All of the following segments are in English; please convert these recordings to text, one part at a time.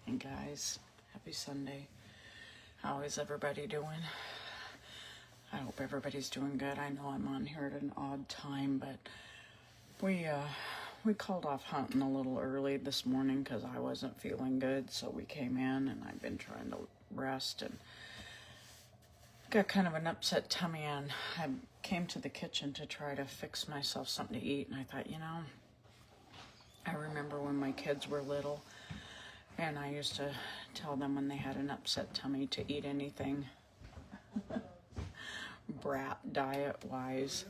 Hey guys, happy Sunday. How is everybody doing? I hope everybody's doing good. I know I'm on here at an odd time, but we called off hunting a little early this morning because I wasn't feeling good, so we came in and I've been trying to rest and got kind of an upset tummy, and I came to the kitchen to try to fix myself something to eat, and I thought, I remember when my kids were little, and I used to tell them when they had an upset tummy to eat anything brat diet wise.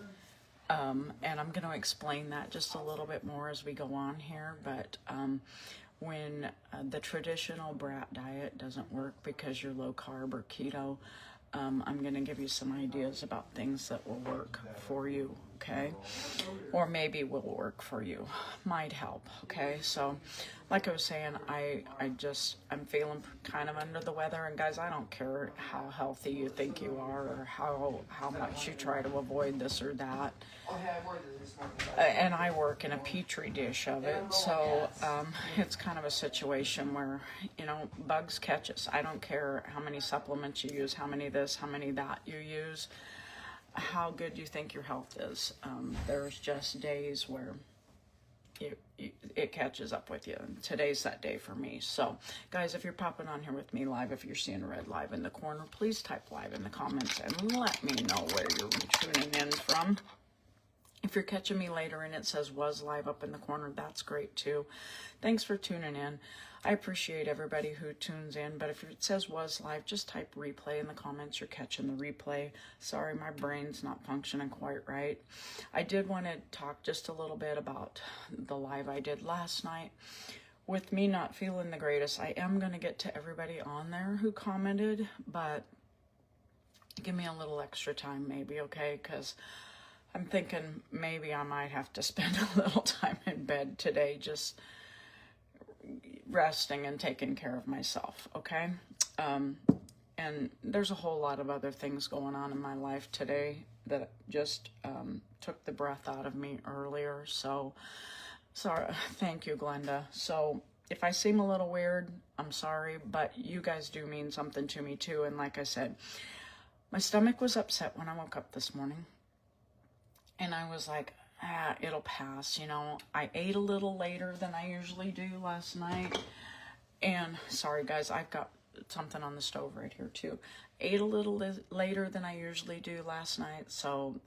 And I'm going to explain that just a little bit more as we go on here. But when the traditional brat diet doesn't work because you're low carb or keto, I'm going to give you some ideas about things that will work for you, okay? Or maybe will work for you. Might help, okay? So, like I was saying, I'm feeling kind of under the weather, and guys, I don't care how healthy you think you are or how much you try to avoid this or that. And I work in a petri dish of it, so it's kind of a situation where, bugs catch us. I don't care how many supplements you use, how many this, how many that you use, how good you think your health is. There's just days where it catches up with you. And today's that day for me. So, guys, if you're popping on here with me live, if you're seeing red live in the corner, please type live in the comments and let me know where you're tuning in from. If you're catching me later and it says was live up in the corner, that's great too. Thanks for tuning in. I appreciate everybody who tunes in, but if it says was live, just type replay in the comments. You're catching the replay. Sorry, my brain's not functioning quite right. I did want to talk just a little bit about the live I did last night. With me not feeling the greatest, I am going to get to everybody on there who commented, but give me a little extra time maybe, okay? Because I'm thinking maybe I might have to spend a little time in bed today just resting and taking care of myself, okay? And there's a whole lot of other things going on in my life today that just took the breath out of me earlier. So, sorry. Thank you, Glenda. So, if I seem a little weird, I'm sorry, but you guys do mean something to me too. And like I said, my stomach was upset when I woke up this morning. And I was like, it'll pass, I ate a little later than I usually do last night. And sorry, guys, I've got something on the stove right here, too. Ate a little later than I usually do last night, so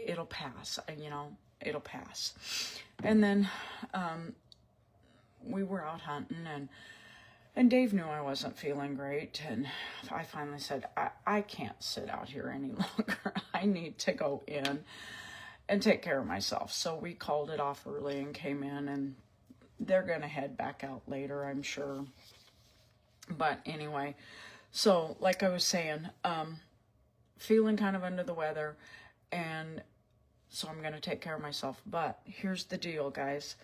it'll pass, it'll pass. And then we were out hunting, and Dave knew I wasn't feeling great, and I finally said, I can't sit out here any longer. I need to go in and take care of myself. So we called it off early and came in, and they're going to head back out later, I'm sure. But anyway, so like I was saying, feeling kind of under the weather, and so I'm going to take care of myself. But here's the deal, guys.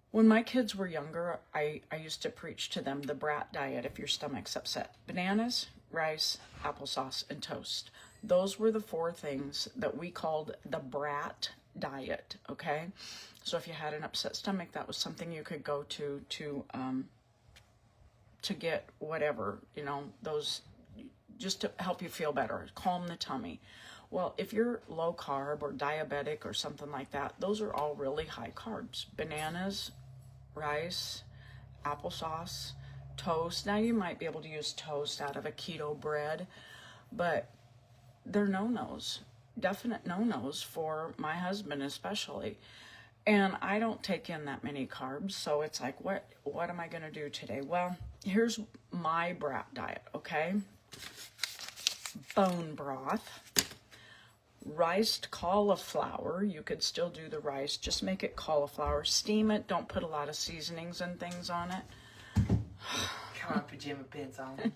When my kids were younger, I used to preach to them the brat diet if your stomach's upset. Bananas, rice, applesauce, and toast. Those were the 4 things that we called the brat diet, okay? So if you had an upset stomach, that was something you could go to get whatever, those, just to help you feel better, calm the tummy. Well, if you're low carb or diabetic or something like that, those are all really high carbs. Bananas, rice, applesauce, toast. Now you might be able to use toast out of a keto bread, but they're no-nos, definite no-nos for my husband especially. And I don't take in that many carbs, so it's like, what am I going to do today? Well, here's my brat diet, okay? Bone broth, riced cauliflower. You could still do the rice, just make it cauliflower. Steam it, don't put a lot of seasonings and things on it. Come on, pajama pants on.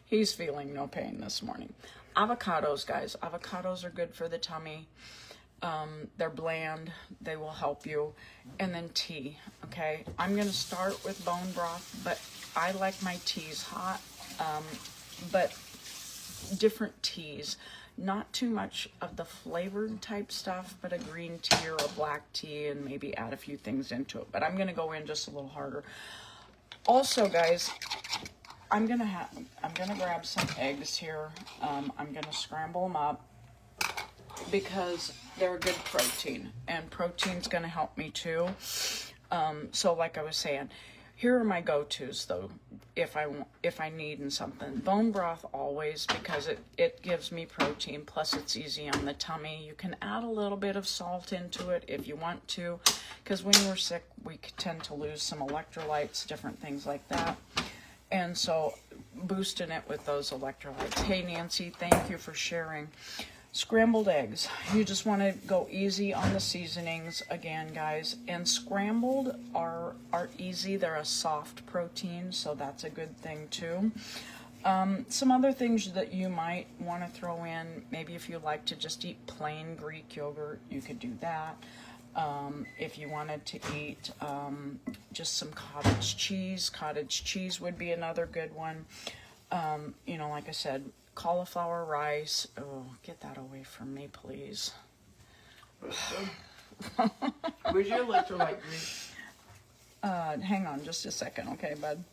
He's feeling no pain this morning. Avocados, guys. Avocados are good for the tummy. They're bland. They will help you. And then tea, okay? I'm going to start with bone broth, but I like my teas hot. But different teas. Not too much of the flavored type stuff, but a green tea or a black tea, and maybe add a few things into it. But I'm going to go in just a little harder. Also, guys, I'm gonna grab some eggs here. I'm gonna scramble them up because they're a good protein, and protein's gonna help me too. So like I was saying, here are my go-tos though, if I need in something. Bone broth always, because it gives me protein, plus it's easy on the tummy. You can add a little bit of salt into it if you want to, because when we're sick we tend to lose some electrolytes, different things like that. And so boosting it with those electrolytes. Hey Nancy, thank you for sharing. Scrambled eggs. You just want to go easy on the seasonings again, guys. And scrambled are easy. They're a soft protein, so that's a good thing too. Some other things that you might want to throw in, maybe if you like to just eat plain Greek yogurt, you could do that. If you wanted to eat just some cottage cheese would be another good one. You know, like I said, cauliflower rice. Oh, get that away from me, please. Where's your electrolyte drink? Hang on just a second, okay, bud?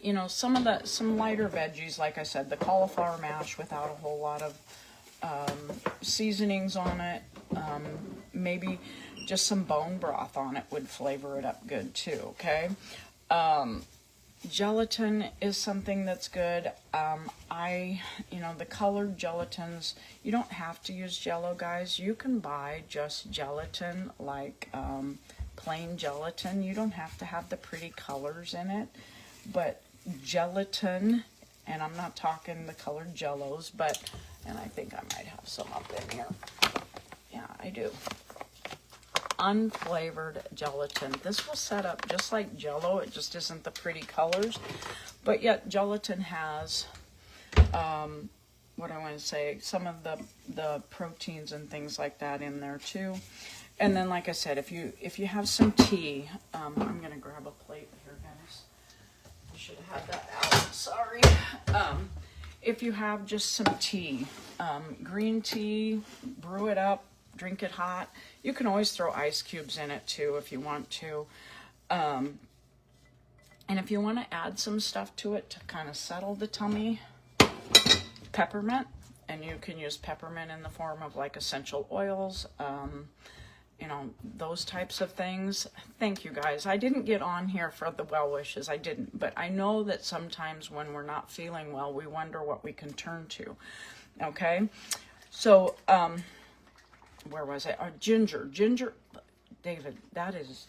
You know, some lighter veggies, like I said, the cauliflower mash without a whole lot of seasonings on it. Maybe just some bone broth on it would flavor it up good too, okay? Gelatin is something that's good. You know, the colored gelatins, you don't have to use Jello, guys. You can buy just gelatin, like plain gelatin. You don't have to have the pretty colors in it, but gelatin, and I'm not talking the colored Jellos, and I think I might have some up in here. Yeah, I do. Unflavored gelatin. This will set up just like Jello. It just isn't the pretty colors, but yet gelatin has what I want to say, some of the proteins and things like that in there too. And then, like I said, if you have some tea, I'm gonna grab a plate here, guys. I should have had that out. Sorry. If you have just some tea, green tea, brew it up, drink it hot. You can always throw ice cubes in it too if you want to. And if you want to add some stuff to it to kind of settle the tummy, peppermint. And you can use peppermint in the form of like essential oils, you know, those types of things. Thank you, guys. I didn't get on here for the well wishes. I didn't. But I know that sometimes when we're not feeling well, we wonder what we can turn to. Okay? So, where was it? Ginger, David, that is,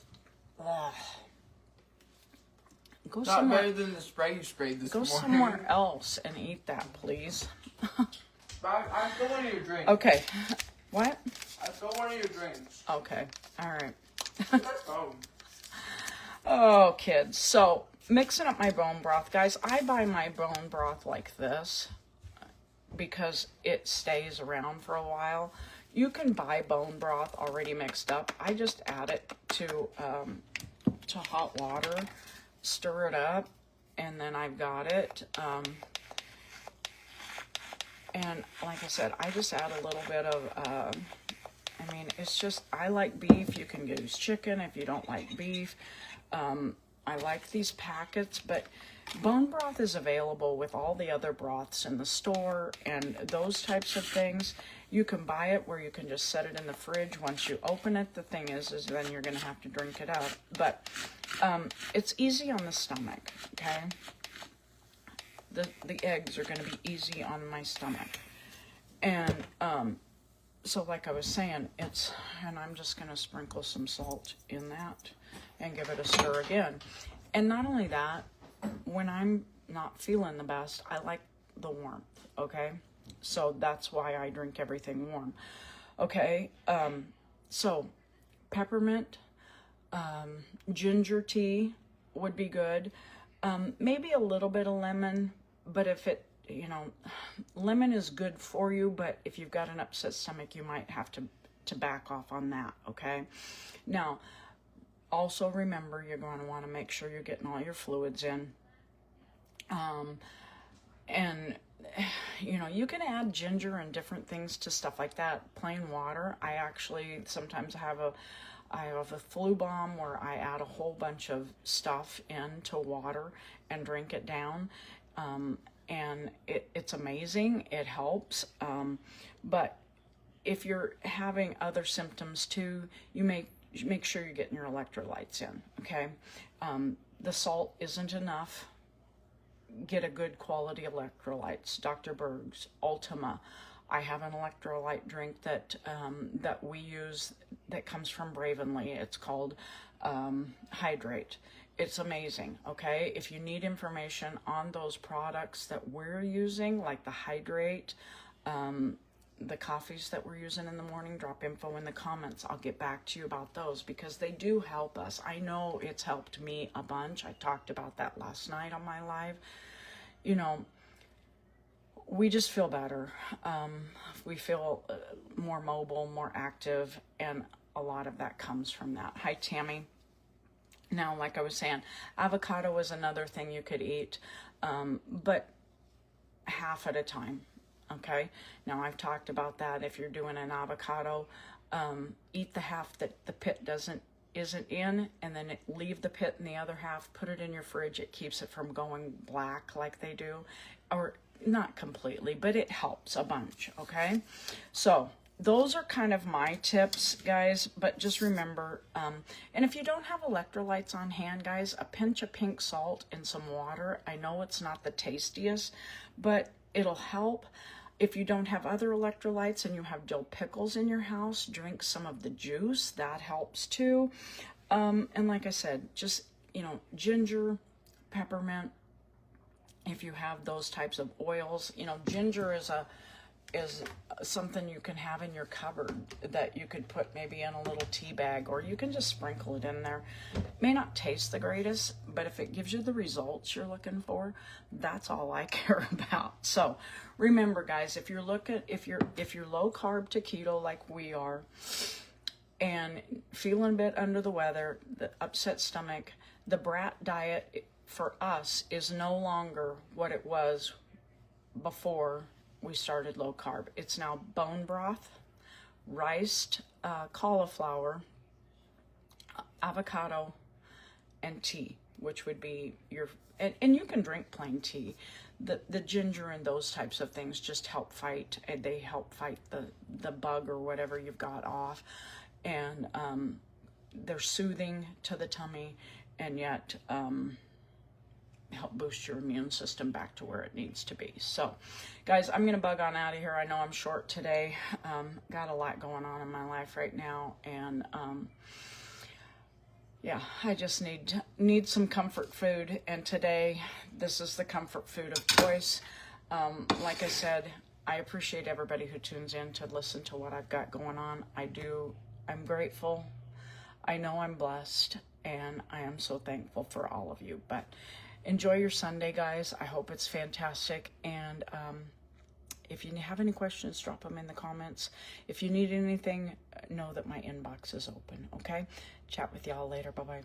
go Not somewhere. better than the spray you sprayed this Go morning. somewhere else and eat that, please. I stole one of your drinks. Okay, what? I stole one of your drinks. Okay, all right. Oh. Oh, kids. So mixing up my bone broth, guys. I buy my bone broth like this because it stays around for a while. You can buy bone broth already mixed up. I just add it to hot water, stir it up, and then I've got it. And like I said, I just add a little bit of, I mean, it's just, I like beef. You can use chicken if you don't like beef. I like these packets, but bone broth is available with all the other broths in the store and those types of things. You can buy it where you can just set it in the fridge. Once you open it, the thing is then you're going to have to drink it out. But it's easy on the stomach, okay? The eggs are going to be easy on my stomach. And so like I was saying, and I'm just going to sprinkle some salt in that and give it a stir again. And not only that, when I'm not feeling the best, I like the warmth, okay? So that's why I drink everything warm. Okay, so peppermint, ginger tea would be good. Maybe a little bit of lemon, but if it, you know, lemon is good for you, but if you've got an upset stomach, you might have to back off on that, okay? Now, also remember, you're going to want to make sure you're getting all your fluids in. And, you know, you can add ginger and different things to stuff like that. Plain water. I actually sometimes have I have a flu bomb where I add a whole bunch of stuff into water and drink it down. And it's amazing. It helps. But if you're having other symptoms too, you make sure you're getting your electrolytes in, okay? The salt isn't enough. Get a good quality electrolytes. Dr. Berg's, Ultima. I have an electrolyte drink that we use that comes from Bravenly. It's called Hydrate. It's amazing, okay? If you need information on those products that we're using, like the Hydrate, the coffees that we're using in the morning, drop info in the comments. I'll get back to you about those because they do help us. I know it's helped me a bunch. I talked about that last night on my live. You know, we just feel better. We feel more mobile, more active, and a lot of that comes from that. Hi, Tammy. Now, like I was saying, avocado is another thing you could eat, but half at a time, okay? Now, I've talked about that. If you're doing an avocado, eat the half that the pit isn't in, and then leave the pit in the other half, put it in your fridge. It keeps it from going black like they do, or not completely, but it helps a bunch, okay? So those are kind of my tips, guys, but just remember, and if you don't have electrolytes on hand, guys, a pinch of pink salt and some water. I know it's not the tastiest, but it'll help. If you don't have other electrolytes and you have dill pickles in your house, drink some of the juice. That helps too. And like I said, just, you know, ginger, peppermint. If you have those types of oils, you know, ginger is something you can have in your cupboard that you could put maybe in a little tea bag, or you can just sprinkle it in there. It may not taste the greatest, but if it gives you the results you're looking for, that's all I care about. So remember, guys, if you're low carb to keto like we are, and feeling a bit under the weather, the upset stomach, the brat diet for us is no longer what it was before we started low carb. It's now bone broth, riced cauliflower, avocado, and tea, which would be your, and you can drink plain tea. The ginger and those types of things just help fight, and they help fight the bug or whatever you've got off. And they're soothing to the tummy, and yet help boost your immune system back to where it needs to be. So guys, I'm gonna bug on out of here. I know I'm short today. Got a lot going on in my life right now, and yeah, I just need some comfort food, and today this is the comfort food of choice. Like I said, I appreciate everybody who tunes in to listen to what I've got going on. I'm grateful. I know I'm blessed, and I am so thankful for all of you. But enjoy your Sunday, guys. I hope it's fantastic. And if you have any questions, drop them in the comments. If you need anything, know that my inbox is open, okay? Chat with y'all later. Bye-bye.